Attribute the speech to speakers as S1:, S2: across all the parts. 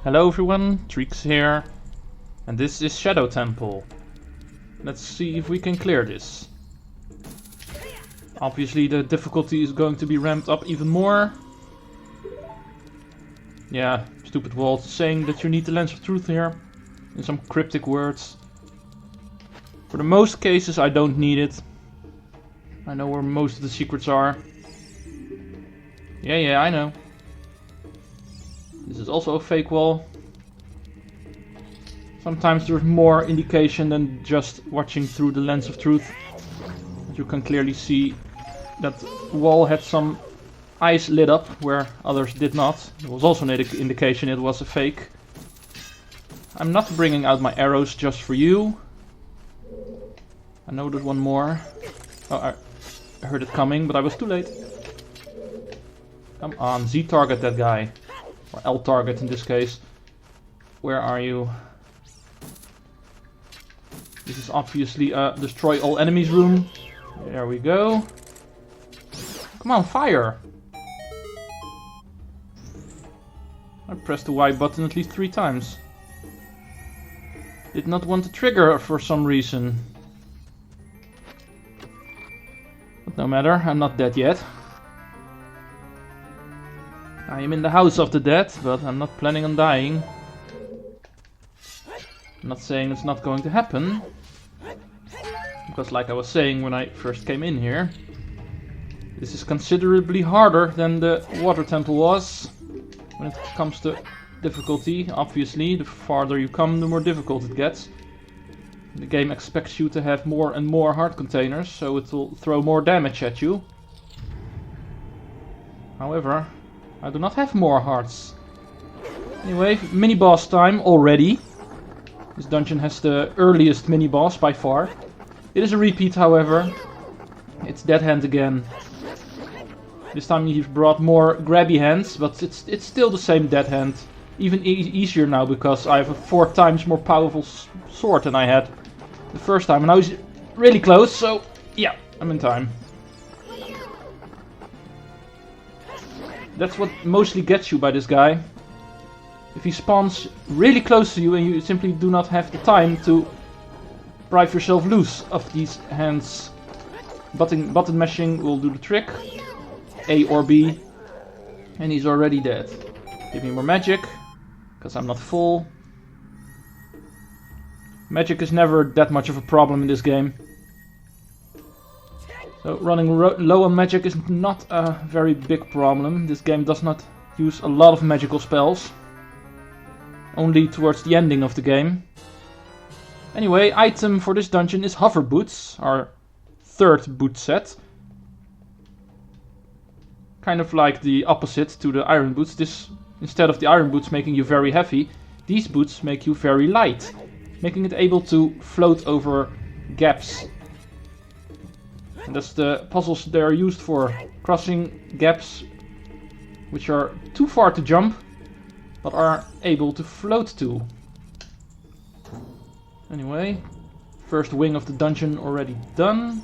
S1: Hello everyone, Treecks here, and this is Shadow Temple. Let's see if we can clear this. Obviously the difficulty is going to be ramped up even more. Yeah, stupid wall saying that you need the Lens of Truth here, in some cryptic words. For the most cases I don't need it. I know where most of the secrets are. Yeah, I know. This is also a fake wall. Sometimes there's more indication than just watching through the Lens of Truth. You can clearly see that wall had some eyes lit up where others did not. There was also an indication it was a fake. I'm not bringing out my arrows just for you. I know there's one more. Oh, I heard it coming, but I was too late. Come on, Z-target that guy. Or L-target in this case. Where are you? This is obviously a destroy all enemies room. There we go. Come on, fire! I pressed the Y button at least 3 times. Did not want to trigger for some reason. But no matter, I'm not dead yet. I am in the house of the dead, but I'm not planning on dying. I'm not saying it's not going to happen. Because like I was saying when I first came in here, this is considerably harder than the water temple was. When it comes to difficulty, obviously, the farther you come, the more difficult it gets. The game expects you to have more and more heart containers, so it will throw more damage at you. However, I do not have more hearts. Anyway, mini-boss time already. This dungeon has the earliest mini-boss by far. It is a repeat, however. It's Dead Hand again. This time he's brought more grabby hands, but it's still the same Dead Hand. Even easier now because I have a 4 times more powerful sword than I had the first time. And now he's really close, so yeah, I'm in time. That's what mostly gets you by this guy. If he spawns really close to you and you simply do not have the time to prive yourself loose of these hands. Button mashing will do the trick. A or B. And he's already dead. Give me more magic, because I'm not full. Magic is never that much of a problem in this game. So running low on magic is not a very big problem. This game does not use a lot of magical spells. Only towards the ending of the game. Anyway, item for this dungeon is hover boots, our 3rd boot set. Kind of like the opposite to the iron boots. This, instead of the iron boots making you very heavy, these boots make you very light, making it able to float over gaps. And that's the puzzles they are used for, crossing gaps which are too far to jump, but are able to float to. Anyway, first wing of the dungeon already done.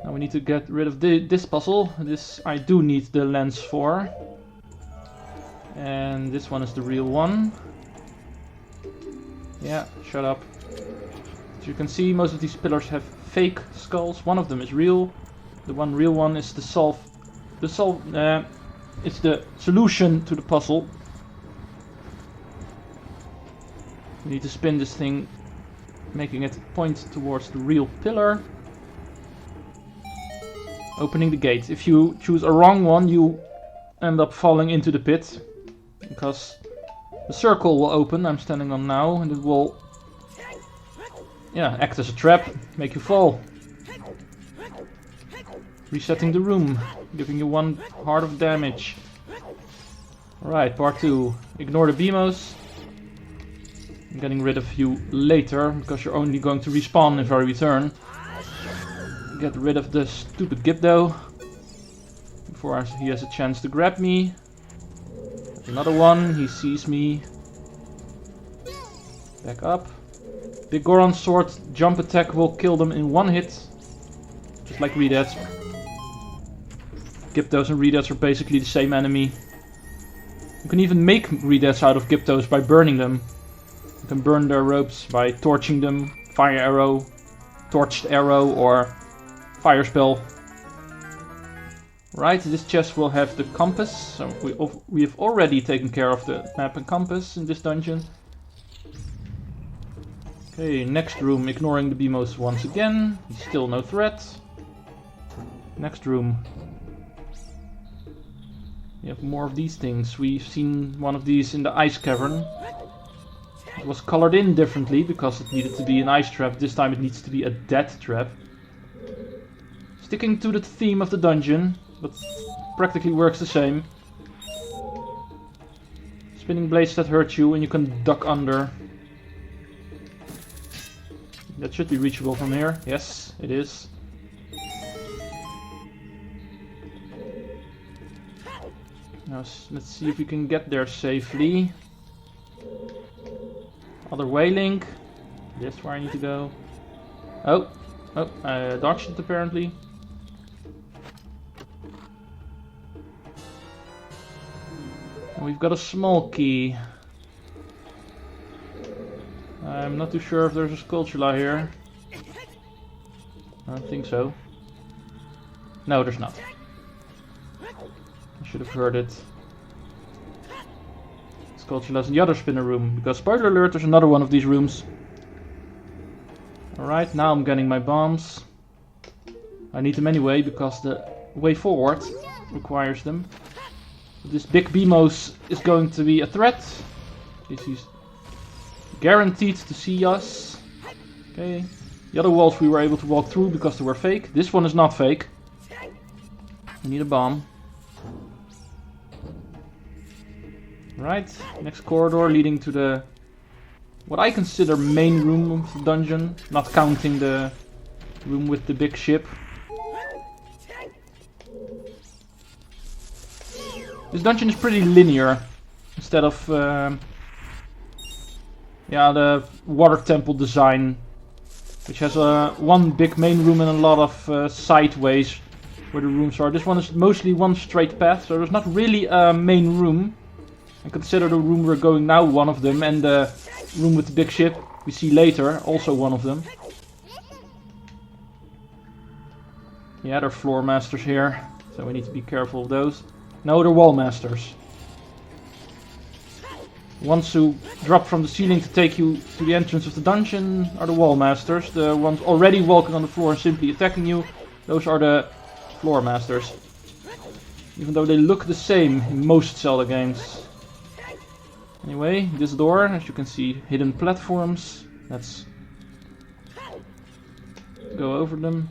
S1: Now we need to get rid of this puzzle. This I do need the lens for. And this one is the real one. Yeah, shut up. As you can see, most of these pillars have fake skulls. One of them is real. The one real one is it's the solution to the puzzle. You need to spin this thing, making it point towards the real pillar. Opening the gate. If you choose a wrong one, you end up falling into the pit. Because the circle will open, I'm standing on now, and it will act as a trap, make you fall. Resetting the room, giving you 1 heart of damage. Alright, part 2. Ignore the BMOs. I'm getting rid of you later, because you're only going to respawn if I return. Get rid of the stupid Gibdo before he has a chance to grab me. There's another one, he sees me. Back up. The Goron sword jump attack will kill them in 1 hit. Just like Redads. Gibdos and Redads are basically the same enemy. You can even make redeaths out of Gyptos by burning them. You can burn their ropes by torching them, fire arrow, torched arrow, or fire spell. Right, this chest will have the compass. So we have already taken care of the map and compass in this dungeon. Okay, next room, ignoring the Beamos once again. Still no threat. Next room. We have more of these things. We've seen one of these in the ice cavern. It was colored in differently because it needed to be an ice trap. This time it needs to be a death trap. Sticking to the theme of the dungeon, but practically works the same. Spinning blades that hurt you and you can duck under. That should be reachable from here. Yes, it is. Now let's see if we can get there safely. Other way link. This is where I need to go. Oh, I dodged it apparently. And we've got a small key. I'm not too sure if there's a Skulltula here. I don't think so. No, there's not. I should have heard it. Skulltula's in the other spinner room, because spoiler alert, there's another one of these rooms. Alright, now I'm getting my bombs. I need them anyway, because the way forward requires them. This big Beamos is going to be a threat. He's guaranteed to see us. Okay. The other walls we were able to walk through because they were fake. This one is not fake. We need a bomb. Right, next corridor leading to the what I consider main room of the dungeon, not counting the room with the big ship. This dungeon is pretty linear instead of the water temple design, which has one big main room and a lot of sideways where the rooms are. This one is mostly one straight path, so there's not really a main room. And consider the room we're going now one of them, and the room with the big ship we see later, also one of them. Yeah, there are floor masters here, so we need to be careful of those. No, they're wall masters. Ones who drop from the ceiling to take you to the entrance of the dungeon are the wall masters. The ones already walking on the floor and simply attacking you, those are the floor masters. Even though they look the same in most Zelda games. Anyway, this door, as you can see, hidden platforms. Let's go over them.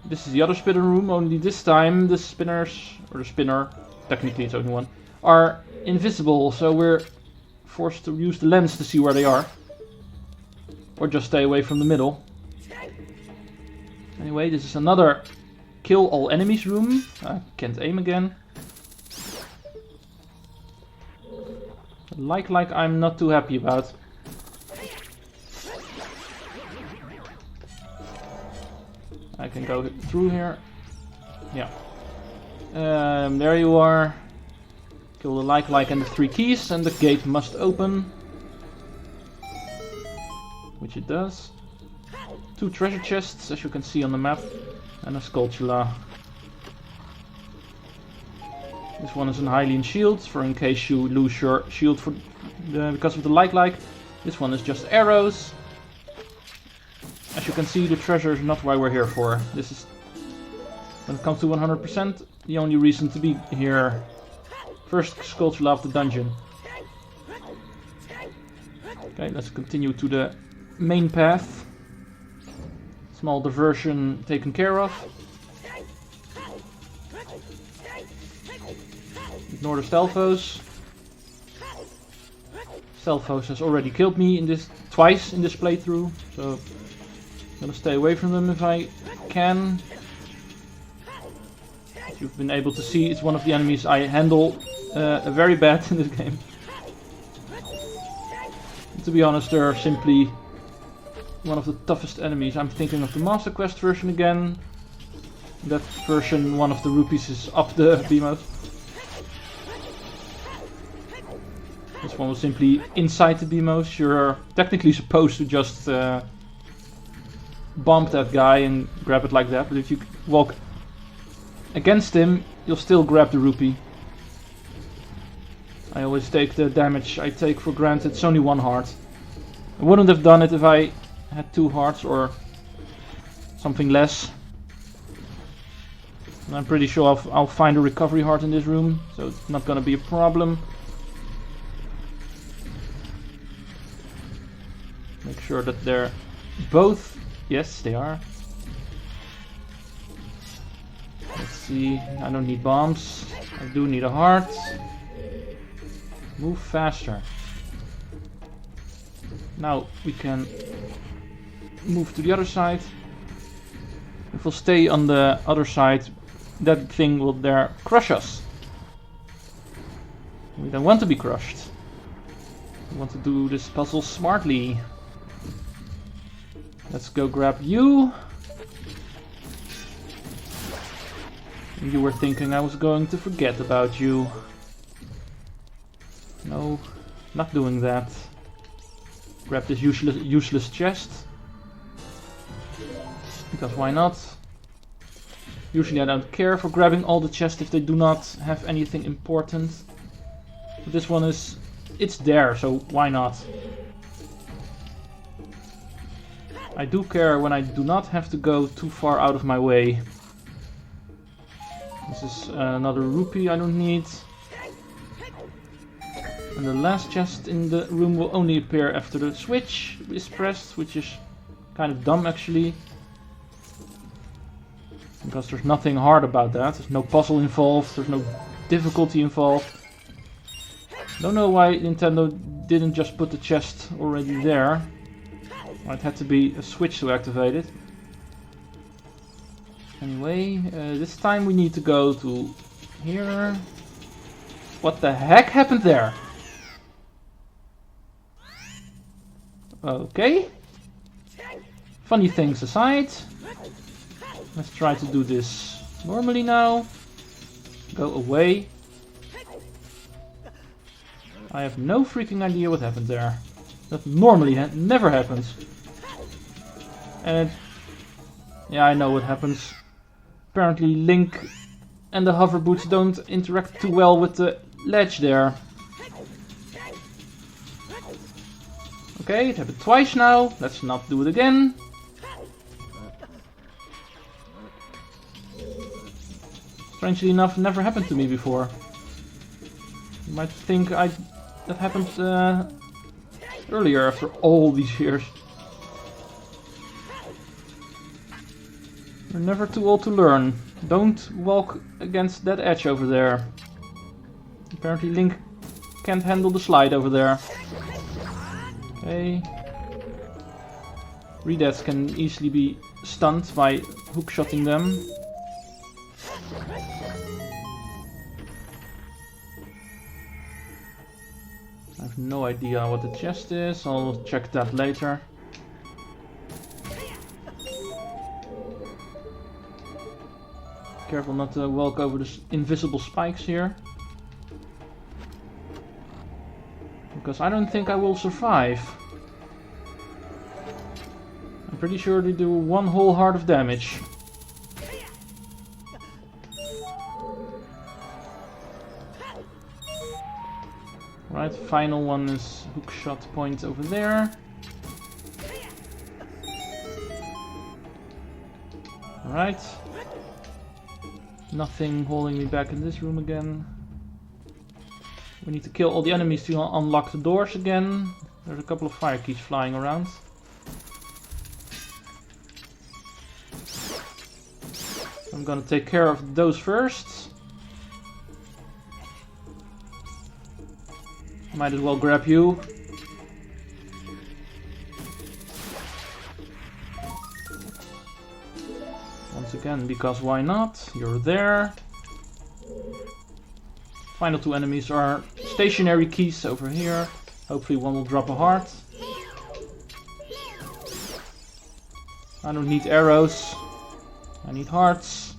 S1: This is the other spinner room, only this time the spinners, or the spinner, technically it's only one, are invisible, so we're forced to use the lens to see where they are. Or just stay away from the middle. Anyway, this is another kill all enemies room. I can't aim again. Like I'm not too happy about. I can go through here. Yeah. There you are. Kill the like and the 3 keys, and the gate must open. Which it does. 2 treasure chests, as you can see on the map, and a Skulltula. This one is an Hylian shield, for in case you lose your shield because of the like. This one is just arrows. As you can see, the treasure is not why we're here for. This is, when it comes to 100%, the only reason to be here. First Skulltula of the dungeon. Okay, let's continue to the main path. Small diversion taken care of. Ignore the Stelphos. Stelphos has already killed me twice in this playthrough, so I'm gonna stay away from them if I can. As you've been able to see, it's one of the enemies I handle very bad in this game. To be honest, they're simply one of the toughest enemies. I'm thinking of the Master Quest version again. That version, one of the rupees is up the Beamos. This one was simply inside the BMOs. You're technically supposed to just bump that guy and grab it like that, but if you walk against him, you'll still grab the rupee. I always take the damage I take for granted. It's only 1 heart. I wouldn't have done it if I had 2 hearts or something less. And I'm pretty sure I'll find a recovery heart in this room, so it's not gonna be a problem. Make sure that they're both... Yes, they are. Let's see, I don't need bombs. I do need a heart. Move faster. Now we can move to the other side. If we'll stay on the other side, that thing will there crush us. We don't want to be crushed. We want to do this puzzle smartly. Let's go grab you. You were thinking I was going to forget about you. No, not doing that. Grab this useless chest. Because why not? Usually I don't care for grabbing all the chests if they do not have anything important. But this one is... it's there, so why not? I do care when I do not have to go too far out of my way. This is another rupee I don't need. And the last chest in the room will only appear after the switch is pressed, which is kind of dumb actually. Because there's nothing hard about that. There's no puzzle involved, there's no difficulty involved. Don't know why Nintendo didn't just put the chest already there. It had to be a switch to activate it. Anyway, this time we need to go to here. What the heck happened there? Okay. Funny things aside. Let's try to do this normally now. Go away. I have no freaking idea what happened there. That normally never happens. And yeah, I know what happens. Apparently Link and the hover boots don't interact too well with the ledge there. Okay, it happened twice now. Let's not do it again. Strangely enough, never happened to me before. You might think that happened earlier after all these years. You're never too old to learn. Don't walk against that edge over there. Apparently Link can't handle the slide over there. Okay. Redeads can easily be stunned by hookshotting them. I have no idea what the chest is, I'll check that later. Careful not to walk over the invisible spikes here. Because I don't think I will survive. I'm pretty sure they do 1 whole heart of damage. Right, final one is hookshot point over there. Alright. Nothing holding me back in this room again. We need to kill all the enemies to unlock the doors again. There's a couple of fire keys flying around. I'm gonna take care of those first. Might as well grab you. Once again, because why not? You're there. Final 2 enemies are stationary keys over here. Hopefully one will drop a heart. I don't need arrows. I need hearts.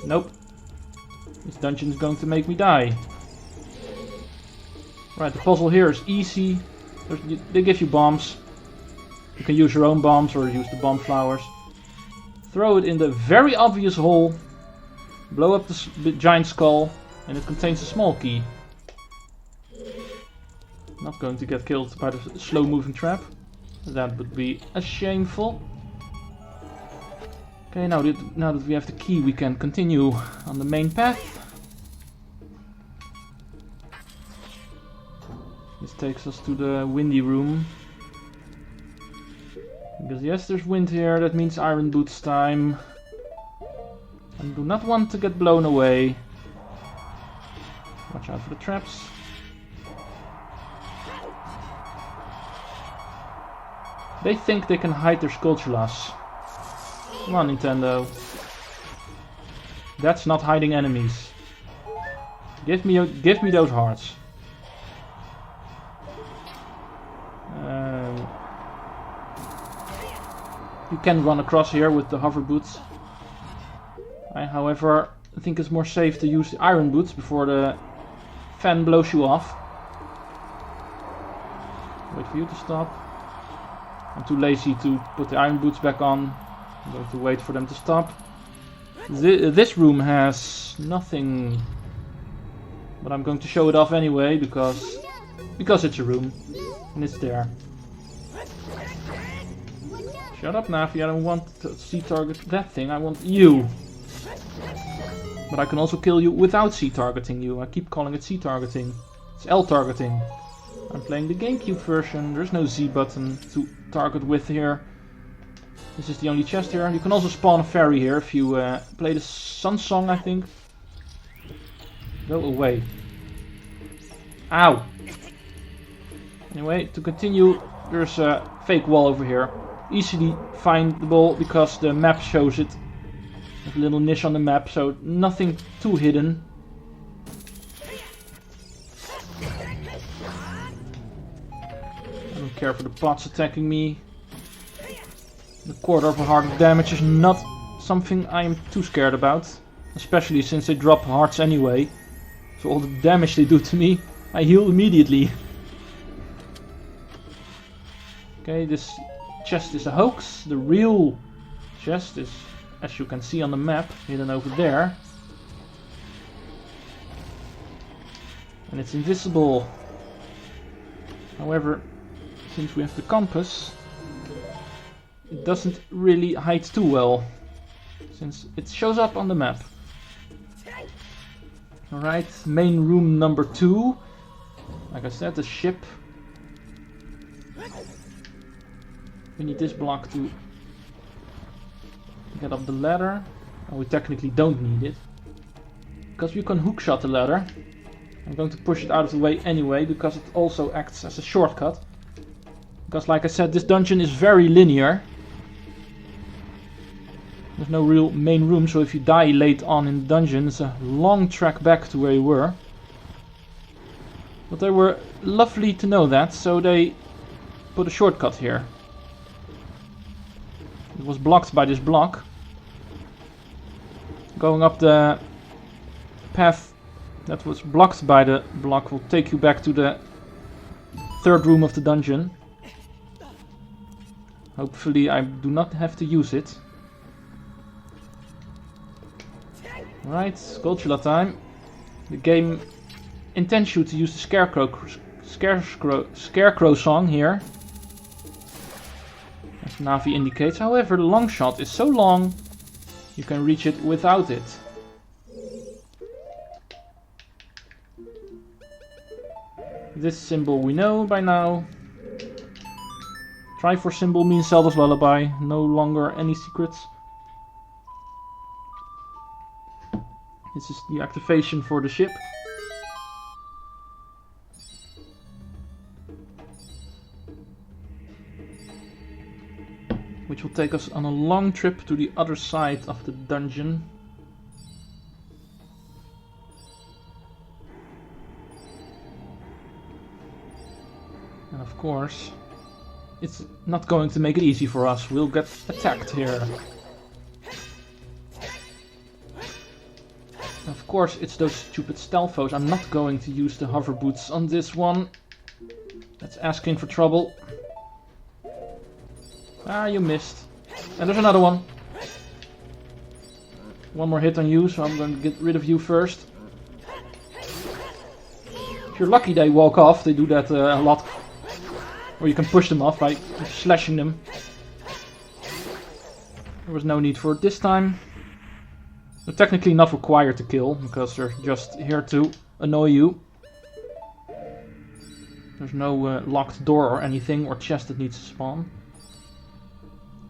S1: Nope. This dungeon is going to make me die. Right, the puzzle here is easy. They give you bombs. You can use your own bombs or use the bomb flowers. Throw it in the very obvious hole. Blow up the giant skull. And it contains a small key. Not going to get killed by the slow moving trap. That would be shameful. Okay, now that we have the key, we can continue on the main path. This takes us to the windy room. Because yes, there's wind here, that means iron boots time. I do not want to get blown away. Watch out for the traps. They think they can hide their Skulltulas. Come on, Nintendo. That's not hiding enemies. Give me those hearts. You can run across here with the hover boots. I, however, think it's more safe to use the iron boots before the fan blows you off. Wait for you to stop. I'm too lazy to put the iron boots back on. I'm going to wait for them to stop. This room has nothing, but I'm going to show it off anyway because it's a room and it's there. Shut up, Navi, I don't want to C-target that thing, I want you. But I can also kill you without C-targeting you. I keep calling it C-targeting. It's L-targeting. I'm playing the GameCube version, there's no Z button to target with here. This is the only chest here. You can also spawn a fairy here if you play the Sun Song, I think. Go away. Ow! Anyway, to continue, there's a fake wall over here. Easily findable because the map shows it. There's a little niche on the map, so nothing too hidden. I don't care for the pots attacking me. The quarter of a heart of damage is not something I am too scared about. Especially since they drop hearts anyway. So all the damage they do to me, I heal immediately. Okay, this chest is a hoax. The real chest is, as you can see on the map, hidden over there. And it's invisible. However, since we have the compass, it doesn't really hide too well, since it shows up on the map. Alright, main room number 2. Like I said, the ship. We need this block to get up the ladder. And we technically don't need it, because we can hookshot the ladder. I'm going to push it out of the way anyway, because it also acts as a shortcut. Because like I said, this dungeon is very linear. There's no real main room, so if you die late on in the dungeon, it's a long track back to where you were. But they were lovely to know that, so they put a shortcut here. It was blocked by this block. Going up the path that was blocked by the block will take you back to the third room of the dungeon. Hopefully I do not have to use it. Right, Skulltula time. The game intends you to use the scarecrow song here, as Navi indicates. However, the long shot is so long, you can reach it without it. This symbol we know by now. Triforce symbol means Zelda's lullaby. No longer any secrets. This is the activation for the ship. Which will take us on a long trip to the other side of the dungeon. And of course, it's not going to make it easy for us. We'll get attacked here. Of course, it's those stupid Stelphos. I'm not going to use the hover boots on this one. That's asking for trouble. Ah, you missed. And there's another one. One more hit on you, so I'm going to get rid of you first. If you're lucky they walk off, they do that a lot. Or you can push them off by slashing them. There was no need for it this time. They're technically not required to kill, because they're just here to annoy you. There's no locked door or anything, or chest that needs to spawn.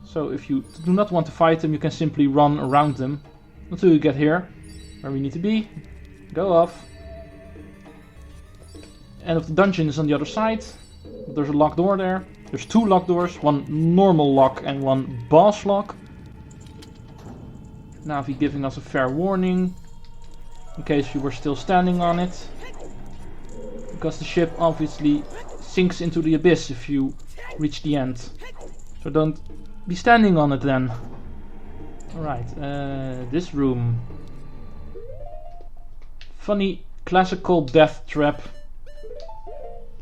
S1: So if you do not want to fight them, you can simply run around them until you get here, where we need to be. Go off. End of the dungeon is on the other side. There's a locked door there. There's two locked doors, one normal lock and one boss lock. Now he's giving us a fair warning, in case you were still standing on it. Because the ship obviously sinks into the abyss if you reach the end. So don't be standing on it then. Alright, this room. Funny classical death trap.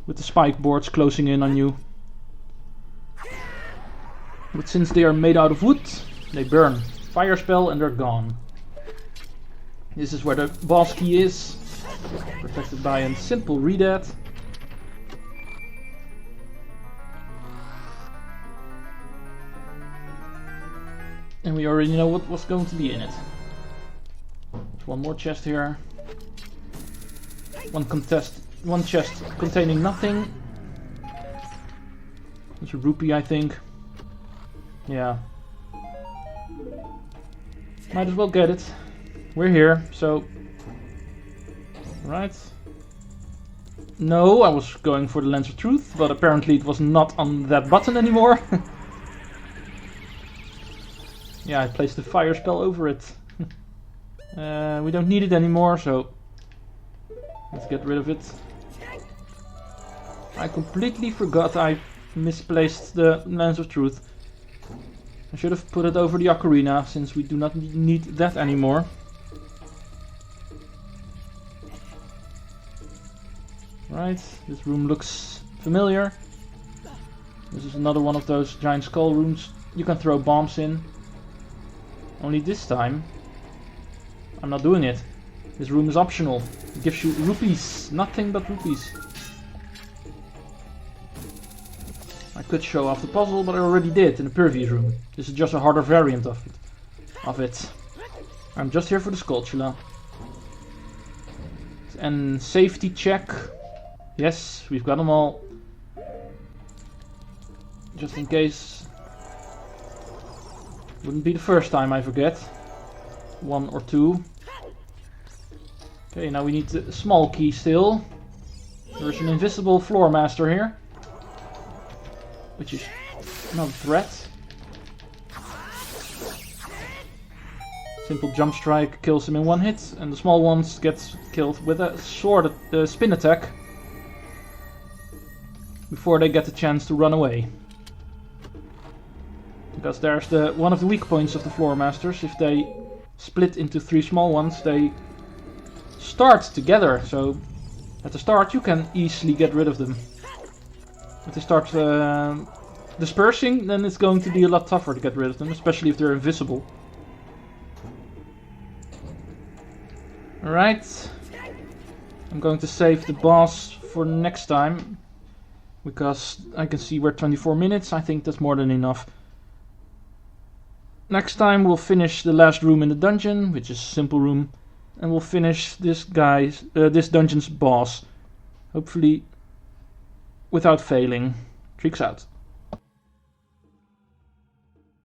S1: With the spike boards closing in on you. But since they are made out of wood, they burn. Fire spell and they're gone. This is where the boss key is. Protected by a simple readat. And we already know what was going to be in it. There's one more chest here. One chest containing nothing. It's a rupee, I think. Yeah. Might as well get it. We're here, so... Right. No, I was going for the Lens of Truth, but apparently it was not on that button anymore. Yeah, I placed the fire spell over it. We don't need it anymore, so... Let's get rid of it. I completely forgot I misplaced the Lens of Truth. I should have put it over the Ocarina, since we do not need that anymore. Right, this room looks familiar. This is another one of those giant skull rooms you can throw bombs in. Only this time, I'm not doing it. This room is optional. It gives you rupees, nothing but rupees. I could show off the puzzle, but I already did in the previous room. This is just a harder variant of it. I'm just here for the Skulltula. And safety check. Yes, we've got them all. Just in case. Wouldn't be the first time I forget. One or two. Okay, now we need the small key still. There's an invisible floor master here. Which is not a threat. Simple jump strike kills him in one hit, and the small ones get killed with a sword spin attack before they get the chance to run away. Because there's one of the weak points of the floor masters. If they split into three small ones, they start together. So at the start you can easily get rid of them. If they start dispersing, then it's going to be a lot tougher to get rid of them, especially if they're invisible. Alright. I'm going to save the boss for next time, because I can see we're 24 minutes. I think that's more than enough. Next time we'll finish the last room in the dungeon, which is a simple room, and we'll finish this dungeon's boss. Hopefully without failing. Treecks out.